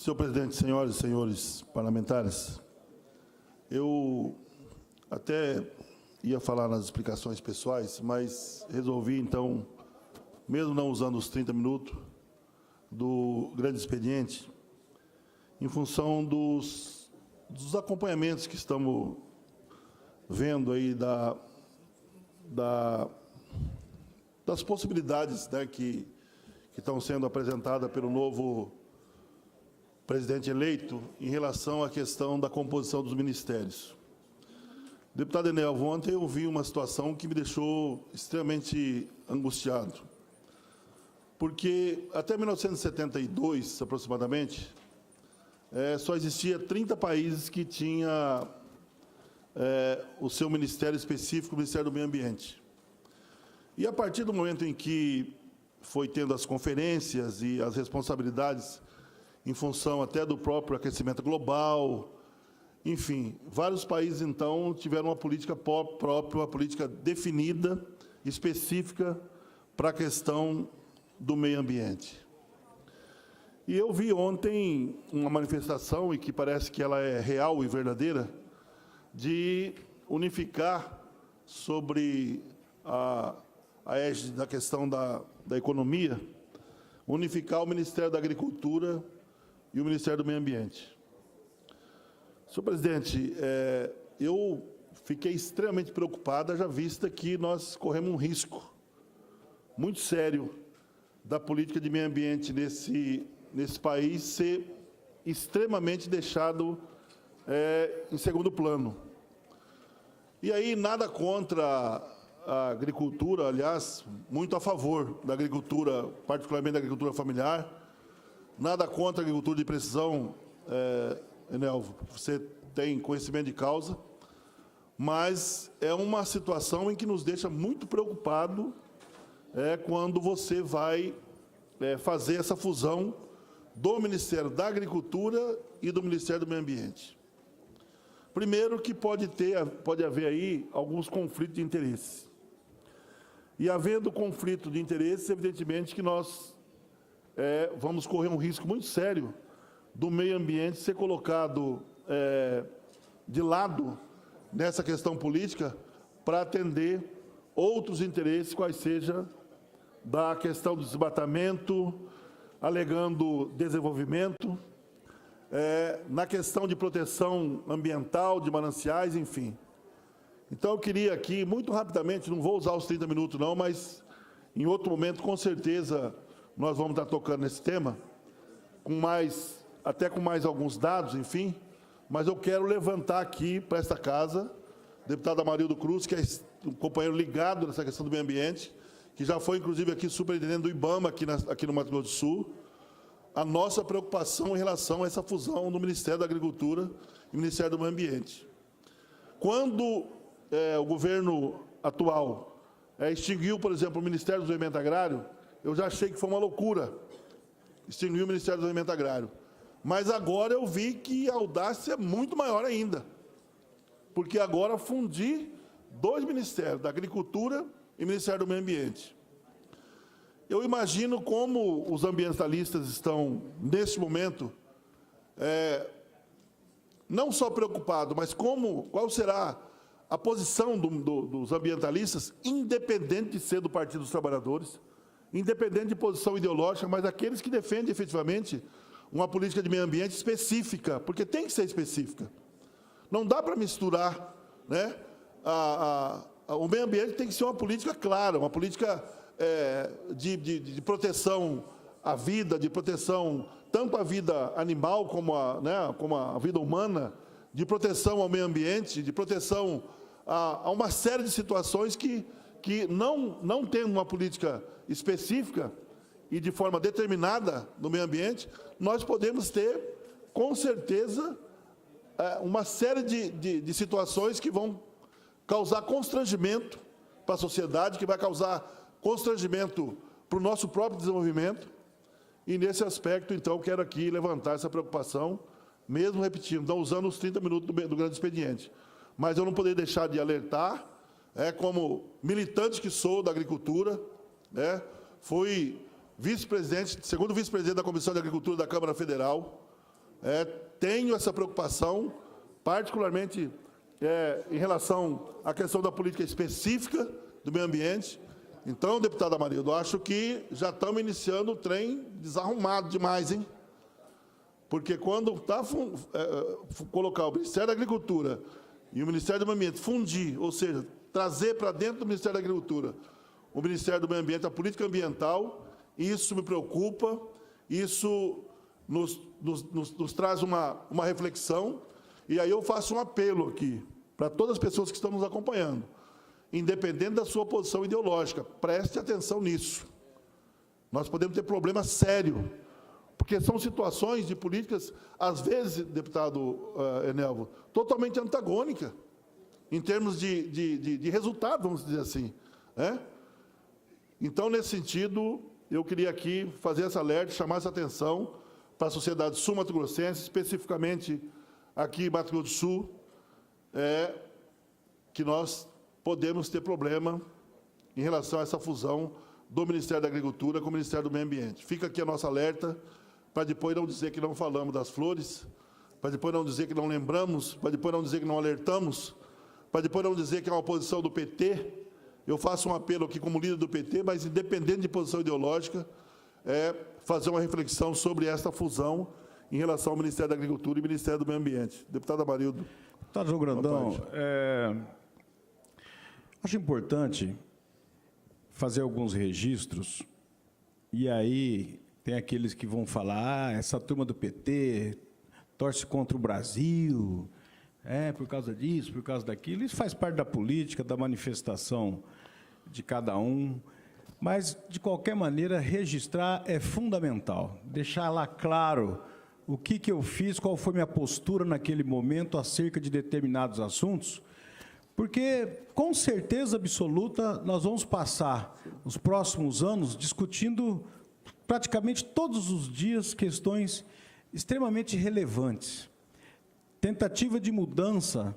Senhor presidente, senhoras e senhores parlamentares, eu até ia falar nas explicações pessoais, mas resolvi, então, mesmo não usando os 30 minutos do grande expediente, em função dos acompanhamentos que estamos vendo aí das possibilidades, né, que estão sendo apresentadas pelo novo presidente eleito em relação à questão da composição dos ministérios. Deputado Enelvo, ontem eu vi uma situação que me deixou extremamente angustiado, porque até 1972, aproximadamente, só existia 30 países que tinha o seu ministério específico, o Ministério do Meio Ambiente. E a partir do momento em que foi tendo as conferências e as responsabilidades em função até do próprio aquecimento global, enfim, vários países, então, tiveram uma política própria, uma política definida, específica, para a questão do meio ambiente. E eu vi ontem uma manifestação, e que parece que ela é real e verdadeira, de unificar sobre a égide da questão da economia, unificar o Ministério da Agricultura e o Ministério do Meio Ambiente. Senhor presidente, eu fiquei extremamente preocupado, já vista que nós corremos um risco muito sério da política de meio ambiente nesse país ser extremamente deixado em segundo plano. E aí, nada contra a agricultura, aliás, muito a favor da agricultura, particularmente da agricultura familiar, nada contra a agricultura de precisão, Enelvo, você tem conhecimento de causa, mas é uma situação em que nos deixa muito preocupado quando você vai fazer essa fusão do Ministério da Agricultura e do Ministério do Meio Ambiente. Primeiro que pode haver aí alguns conflitos de interesses. E havendo conflito de interesses, evidentemente que nós vamos correr um risco muito sério do meio ambiente ser colocado de lado nessa questão política para atender outros interesses, quais seja da questão do desmatamento, alegando desenvolvimento, na questão de proteção ambiental, de mananciais, enfim. Então, eu queria aqui, muito rapidamente, não vou usar os 30 minutos não, mas em outro momento, com certeza, nós vamos estar tocando nesse tema, até com mais alguns dados, enfim, mas eu quero levantar aqui para esta casa, deputado Amarildo Cruz, que é um companheiro ligado nessa questão do meio ambiente, que já foi, inclusive, aqui superintendente do IBAMA, aqui no Mato Grosso do Sul, a nossa preocupação em relação a essa fusão do Ministério da Agricultura e Ministério do Meio Ambiente. Quando o governo atual extinguiu, por exemplo, o Ministério do Desenvolvimento Agrário, eu já achei que foi uma loucura extinguir o Ministério do Desenvolvimento Agrário. Mas agora eu vi que a audácia é muito maior ainda, porque agora fundir dois ministérios, da Agricultura e Ministério do Meio Ambiente. Eu imagino como os ambientalistas estão, neste momento, não só preocupados, mas qual será a posição dos ambientalistas, independente de ser do Partido dos Trabalhadores, independente de posição ideológica, mas aqueles que defendem efetivamente uma política de meio ambiente específica, porque tem que ser específica. Não dá para misturar, né? O meio ambiente tem que ser uma política clara, uma política de proteção à vida, de proteção tanto à vida animal como a vida humana, de proteção ao meio ambiente, de proteção a uma série de situações que não tendo uma política específica e de forma determinada no meio ambiente, nós podemos ter, com certeza, uma série de situações que vão causar constrangimento para a sociedade, que vai causar constrangimento para o nosso próprio desenvolvimento. E, nesse aspecto, então, quero aqui levantar essa preocupação, mesmo repetindo, não usando os 30 minutos do grande expediente. Mas eu não poderia deixar de alertar, como militante que sou da agricultura, fui vice-presidente, segundo vice-presidente da Comissão de Agricultura da Câmara Federal, tenho essa preocupação, particularmente em relação à questão da política específica do meio ambiente. Então, deputado Amarildo, acho que já estamos iniciando o trem desarrumado demais, hein? Porque quando colocar o Ministério da Agricultura e o Ministério do Meio Ambiente, fundir, ou seja, trazer para dentro do Ministério da Agricultura o Ministério do Meio Ambiente, a política ambiental, isso me preocupa, isso nos traz uma reflexão, e aí eu faço um apelo aqui para todas as pessoas que estão nos acompanhando, independente da sua posição ideológica, preste atenção nisso. Nós podemos ter problema sério, porque são situações de políticas, às vezes, deputado Enelvo, totalmente antagônicas, em termos de resultado, vamos dizer assim. Então, nesse sentido, eu queria aqui fazer essa alerta, chamar essa atenção para a sociedade sul-mato-grossense, especificamente aqui em Mato Grosso do Sul, que nós podemos ter problema em relação a essa fusão do Ministério da Agricultura com o Ministério do Meio Ambiente. Fica aqui a nossa alerta, para depois não dizer que não falamos das flores, para depois não dizer que não lembramos, para depois não dizer que não alertamos, para depois não dizer que é uma posição do PT. Eu faço um apelo aqui como líder do PT, mas independente de posição ideológica, fazer uma reflexão sobre esta fusão em relação ao Ministério da Agricultura e Ministério do Meio Ambiente. Deputado Amarildo. Deputado João Grandão, acho importante fazer alguns registros, e aí tem aqueles que vão falar, essa turma do PT torce contra o Brasil, por causa disso, por causa daquilo. Isso faz parte da política, da manifestação de cada um, mas, de qualquer maneira, registrar é fundamental, deixar lá claro o que eu fiz, qual foi minha postura naquele momento acerca de determinados assuntos, porque, com certeza absoluta, nós vamos passar os próximos anos discutindo praticamente todos os dias questões extremamente relevantes. Tentativa de mudança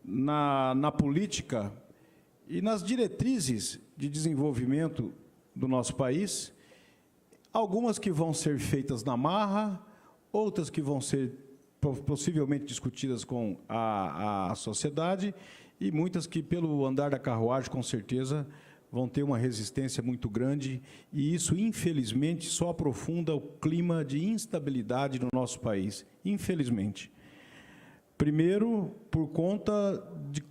na política e nas diretrizes de desenvolvimento do nosso país, algumas que vão ser feitas na marra, outras que vão ser possivelmente discutidas com a sociedade, e muitas que, pelo andar da carruagem, com certeza, vão ter uma resistência muito grande, e isso, infelizmente, só aprofunda o clima de instabilidade no nosso país, infelizmente. Primeiro, por conta de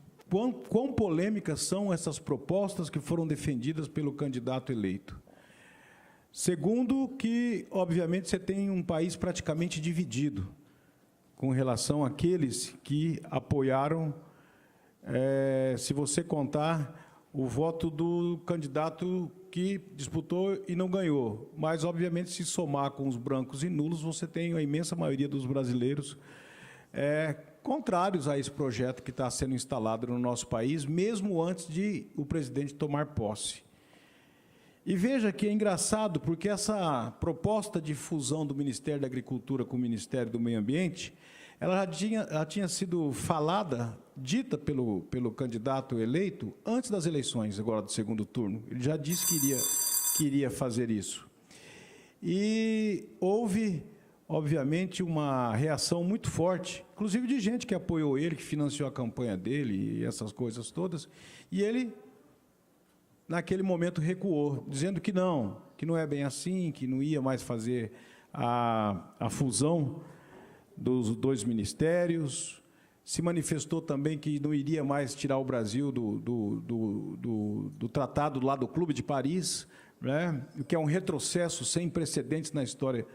quão polêmicas são essas propostas que foram defendidas pelo candidato eleito. Segundo, que, obviamente, você tem um país praticamente dividido com relação àqueles que apoiaram, se você contar, o voto do candidato que disputou e não ganhou. Mas, obviamente, se somar com os brancos e nulos, você tem a imensa maioria dos brasileiros contrários a esse projeto que está sendo instalado no nosso país, mesmo antes de o presidente tomar posse. E veja que é engraçado, porque essa proposta de fusão do Ministério da Agricultura com o Ministério do Meio Ambiente, ela já tinha sido falada, dita pelo candidato eleito, antes das eleições, agora do segundo turno. Ele já disse que iria fazer isso. E houve, obviamente, uma reação muito forte, inclusive de gente que apoiou ele, que financiou a campanha dele e essas coisas todas, e ele, naquele momento, recuou, dizendo que não é bem assim, que não ia mais fazer a fusão dos dois ministérios, se manifestou também que não iria mais tirar o Brasil do tratado lá do Clube de Paris, o que é um retrocesso sem precedentes na história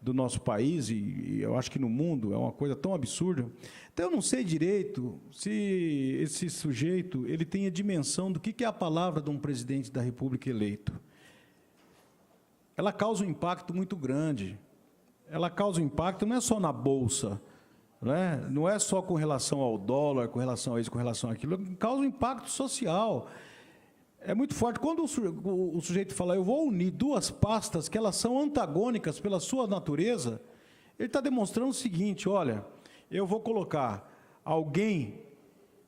do nosso país, e eu acho que no mundo é uma coisa tão absurda. Então, eu não sei direito se esse sujeito ele tem a dimensão do que é a palavra de um presidente da República eleito. Ela causa um impacto muito grande. Ela causa um impacto não é só na Bolsa, não é só com relação ao dólar, com relação a isso, com relação àquilo, causa um impacto social. É muito forte. Quando o sujeito fala, eu vou unir duas pastas que elas são antagônicas pela sua natureza, ele está demonstrando o seguinte, olha, eu vou colocar alguém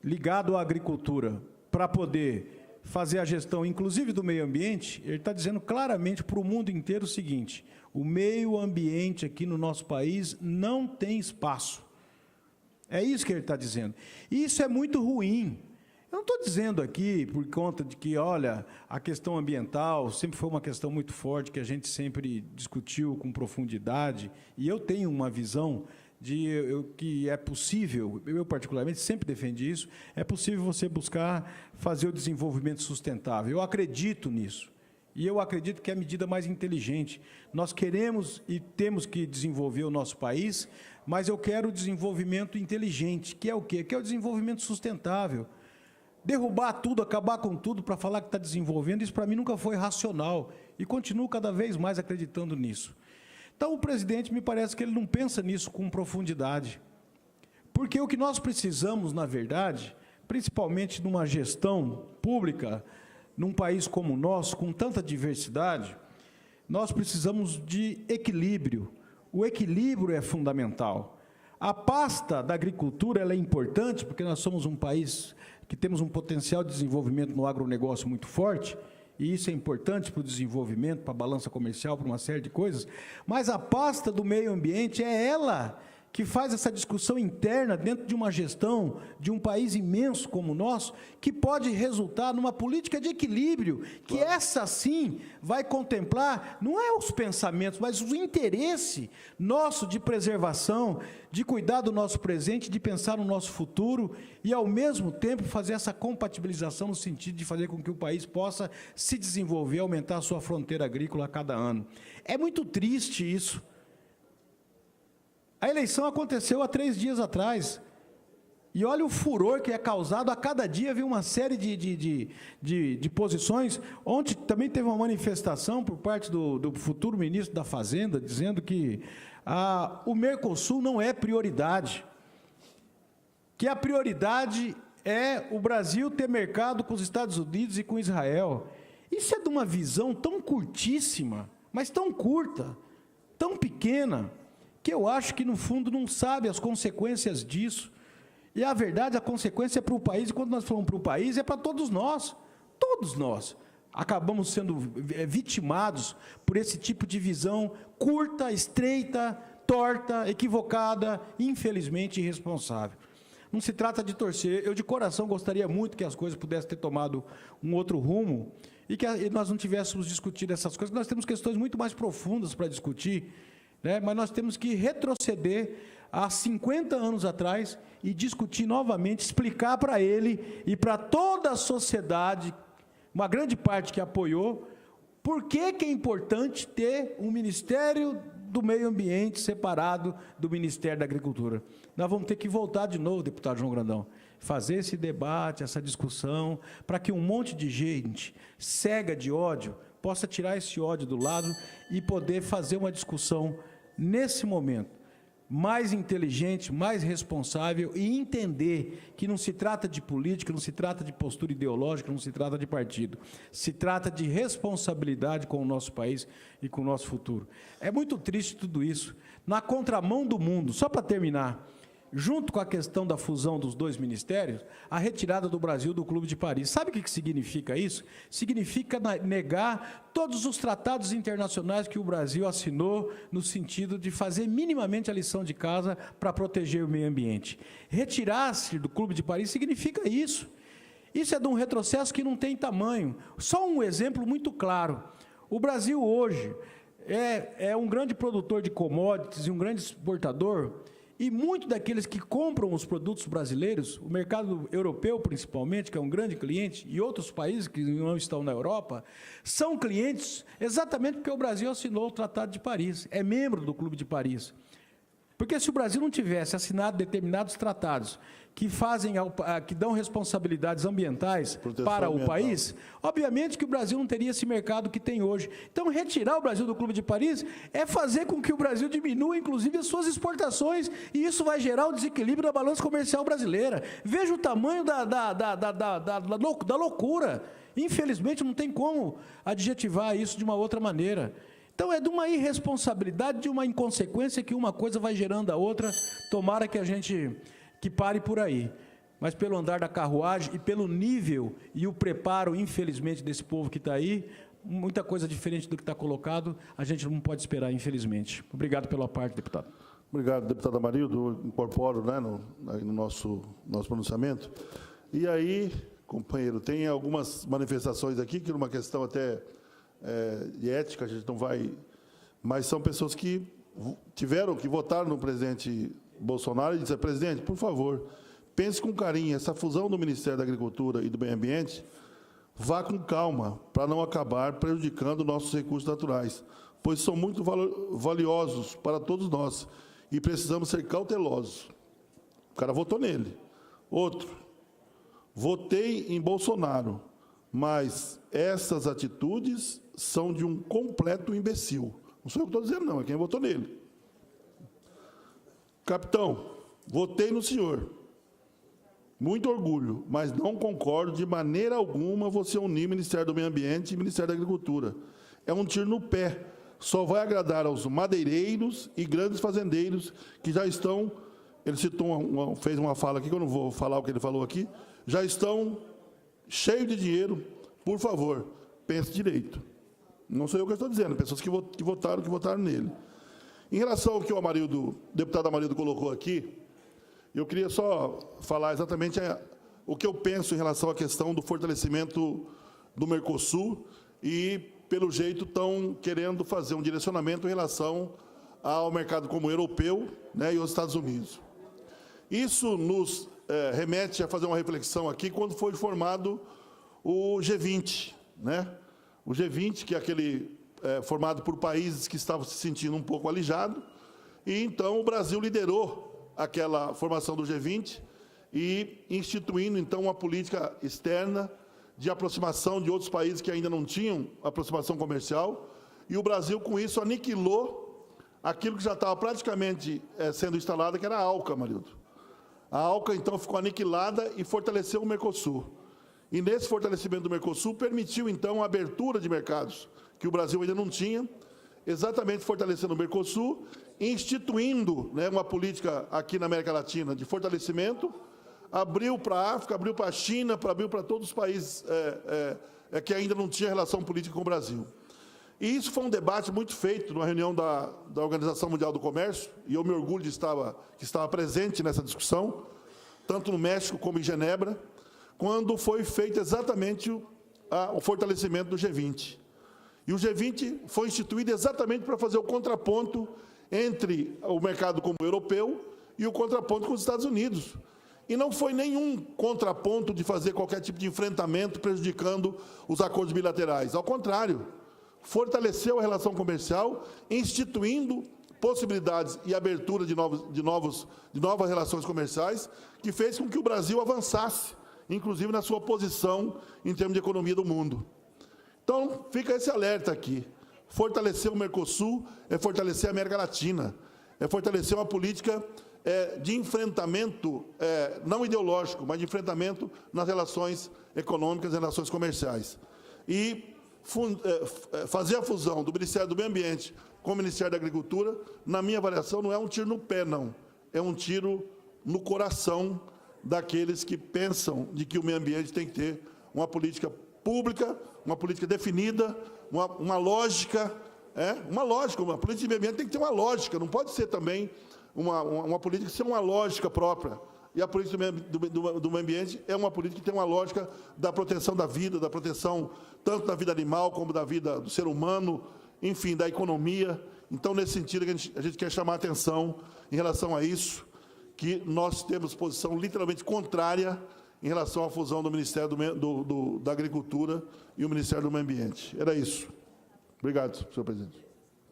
ligado à agricultura para poder fazer a gestão, inclusive do meio ambiente, ele está dizendo claramente para o mundo inteiro o seguinte: o meio ambiente aqui no nosso país não tem espaço. É isso que ele está dizendo. E isso é muito ruim. Eu não estou dizendo aqui por conta de que, olha, a questão ambiental sempre foi uma questão muito forte, que a gente sempre discutiu com profundidade, e eu tenho uma visão que é possível, eu particularmente sempre defendi isso, é possível você buscar fazer o desenvolvimento sustentável. Eu acredito nisso. E eu acredito que é a medida mais inteligente. Nós queremos e temos que desenvolver o nosso país, mas eu quero o desenvolvimento inteligente, que é o quê? Que é o desenvolvimento sustentável. Derrubar tudo, acabar com tudo para falar que está desenvolvendo, isso para mim nunca foi racional. E continuo cada vez mais acreditando nisso. Então, o presidente, me parece que ele não pensa nisso com profundidade. Porque o que nós precisamos, na verdade, principalmente numa gestão pública, num país como o nosso, com tanta diversidade, nós precisamos de equilíbrio. O equilíbrio é fundamental. A pasta da agricultura ela é importante, porque nós somos um país que temos um potencial de desenvolvimento no agronegócio muito forte, e isso é importante para o desenvolvimento, para a balança comercial, para uma série de coisas, mas a pasta do meio ambiente é ela que faz essa discussão interna dentro de uma gestão de um país imenso como o nosso, que pode resultar numa política de equilíbrio, que essa sim vai contemplar, não é os pensamentos, mas o interesse nosso de preservação, de cuidar do nosso presente, de pensar no nosso futuro e, ao mesmo tempo, fazer essa compatibilização no sentido de fazer com que o país possa se desenvolver, aumentar a sua fronteira agrícola a cada ano. É muito triste isso. A eleição aconteceu há 3 dias atrás, e olha o furor que é causado, a cada dia vem uma série de posições. Ontem também teve uma manifestação por parte do futuro ministro da Fazenda, dizendo que o Mercosul não é prioridade, que a prioridade é o Brasil ter mercado com os Estados Unidos e com Israel. Isso é de uma visão tão curtíssima, mas tão curta, tão pequena, que eu acho que, no fundo, não sabe as consequências disso. E, a verdade, a consequência é para o país, e quando nós falamos para o país, é para todos nós. Todos nós acabamos sendo vitimados por esse tipo de visão curta, estreita, torta, equivocada, infelizmente irresponsável. Não se trata de torcer. Eu, de coração, gostaria muito que as coisas pudessem ter tomado um outro rumo e que nós não tivéssemos discutido essas coisas. Nós temos questões muito mais profundas para discutir, né? Mas nós temos que retroceder há 50 anos atrás e discutir novamente, explicar para ele e para toda a sociedade, uma grande parte que apoiou, por que é importante ter um Ministério do Meio Ambiente separado do Ministério da Agricultura. Nós vamos ter que voltar de novo, deputado João Grandão, fazer esse debate, essa discussão, para que um monte de gente cega de ódio possa tirar esse ódio do lado e poder fazer uma discussão nesse momento mais inteligente, mais responsável e entender que não se trata de política, não se trata de postura ideológica, não se trata de partido. Se trata de responsabilidade com o nosso país e com o nosso futuro. É muito triste tudo isso. Na contramão do mundo, só para terminar, junto com a questão da fusão dos 2 ministérios, a retirada do Brasil do Clube de Paris. Sabe o que significa isso? Significa negar todos os tratados internacionais que o Brasil assinou no sentido de fazer minimamente a lição de casa para proteger o meio ambiente. Retirar-se do Clube de Paris significa isso. Isso é de um retrocesso que não tem tamanho. Só um exemplo muito claro. O Brasil hoje é um grande produtor de commodities e um grande exportador. E muitos daqueles que compram os produtos brasileiros, o mercado europeu principalmente, que é um grande cliente, e outros países que não estão na Europa, são clientes exatamente porque o Brasil assinou o Tratado de Paris, é membro do Clube de Paris. Porque se o Brasil não tivesse assinado determinados tratados que que dão responsabilidades ambientais para o país, obviamente que o Brasil não teria esse mercado que tem hoje. Então, retirar o Brasil do Clube de Paris é fazer com que o Brasil diminua, inclusive, as suas exportações, e isso vai gerar um desequilíbrio da balança comercial brasileira. Veja o tamanho da loucura. Infelizmente, não tem como adjetivar isso de uma outra maneira. Então, é de uma irresponsabilidade, de uma inconsequência que uma coisa vai gerando a outra. Tomara que a gente pare por aí. mas pelo andar da carruagem e pelo nível e o preparo, infelizmente, desse povo que está aí, muita coisa diferente do que está colocado, a gente não pode esperar, infelizmente. Obrigado pela parte, deputado. Obrigado, deputado Amarildo. Incorporo, né, no nosso pronunciamento. E aí, companheiro, tem algumas manifestações aqui, que numa questão até de ética, a gente não vai... Mas são pessoas que votaram no presidente Bolsonaro e disseram: presidente, por favor, pense com carinho, essa fusão do Ministério da Agricultura e do Meio Ambiente, vá com calma, para não acabar prejudicando nossos recursos naturais, pois são muito valiosos para todos nós e precisamos ser cautelosos. O cara votou nele. Outro: votei em Bolsonaro, mas essas atitudes são de um completo imbecil. Não sou eu que estou dizendo, não, é quem votou nele. Capitão, votei no senhor. Muito orgulho, mas não concordo de maneira alguma você unir Ministério do Meio Ambiente e Ministério da Agricultura. É um tiro no pé. Só vai agradar aos madeireiros e grandes fazendeiros que já estão... Ele citou fez uma fala aqui, que eu não vou falar o que ele falou aqui. Já estão cheios de dinheiro. Por favor, pense direito. Não sou eu que estou dizendo, pessoas que votaram nele. Em relação ao que o deputado Amarildo colocou aqui, eu queria só falar exatamente o que eu penso em relação à questão do fortalecimento do Mercosul e, pelo jeito, estão querendo fazer um direcionamento em relação ao mercado como o europeu, né, e os Estados Unidos. Isso nos remete a fazer uma reflexão aqui quando foi formado o G20, né? O G20, que é aquele formado por países que estavam se sentindo um pouco alijados, e então o Brasil liderou aquela formação do G20 e instituindo, então, uma política externa de aproximação de outros países que ainda não tinham aproximação comercial, e o Brasil, com isso, aniquilou aquilo que já estava praticamente sendo instalado, que era a ALCA, Amarildo. A ALCA, então, ficou aniquilada e fortaleceu o Mercosul. E, nesse fortalecimento do Mercosul, permitiu, então, a abertura de mercados, que o Brasil ainda não tinha, exatamente fortalecendo o Mercosul, instituindo, né, uma política aqui na América Latina de fortalecimento, abriu para a África, abriu para a China, abriu para todos os países que ainda não tinham relação política com o Brasil. E isso foi um debate muito feito numa reunião da Organização Mundial do Comércio, e eu me orgulho de que estava presente nessa discussão, tanto no México como em Genebra, quando foi feito exatamente o fortalecimento do G20. E o G20 foi instituído exatamente para fazer o contraponto entre o mercado como o europeu e o contraponto com os Estados Unidos. E não foi nenhum contraponto de fazer qualquer tipo de enfrentamento prejudicando os acordos bilaterais. Ao contrário, fortaleceu a relação comercial, instituindo possibilidades e abertura de novas relações comerciais, que fez com que o Brasil avançasse, inclusive na sua posição em termos de economia do mundo. Então, fica esse alerta aqui. Fortalecer o Mercosul é fortalecer a América Latina, é fortalecer uma política de enfrentamento, não ideológico, mas de enfrentamento nas relações econômicas e relações comerciais. E fazer a fusão do Ministério do Meio Ambiente com o Ministério da Agricultura, na minha avaliação, não é um tiro no pé, não. É um tiro no coração daqueles que pensam de que o meio ambiente tem que ter uma política pública, uma política definida, uma lógica, uma política de meio ambiente tem que ter uma lógica, não pode ser também uma política sem uma lógica própria. E a política do meio ambiente é uma política que tem uma lógica da proteção da vida, da proteção tanto da vida animal como da vida do ser humano, enfim, da economia. Então, nesse sentido, a gente quer chamar a atenção em relação a isso, que nós temos posição literalmente contrária em relação à fusão do Ministério da Agricultura e o Ministério do Meio Ambiente. Era isso. Obrigado, senhor presidente.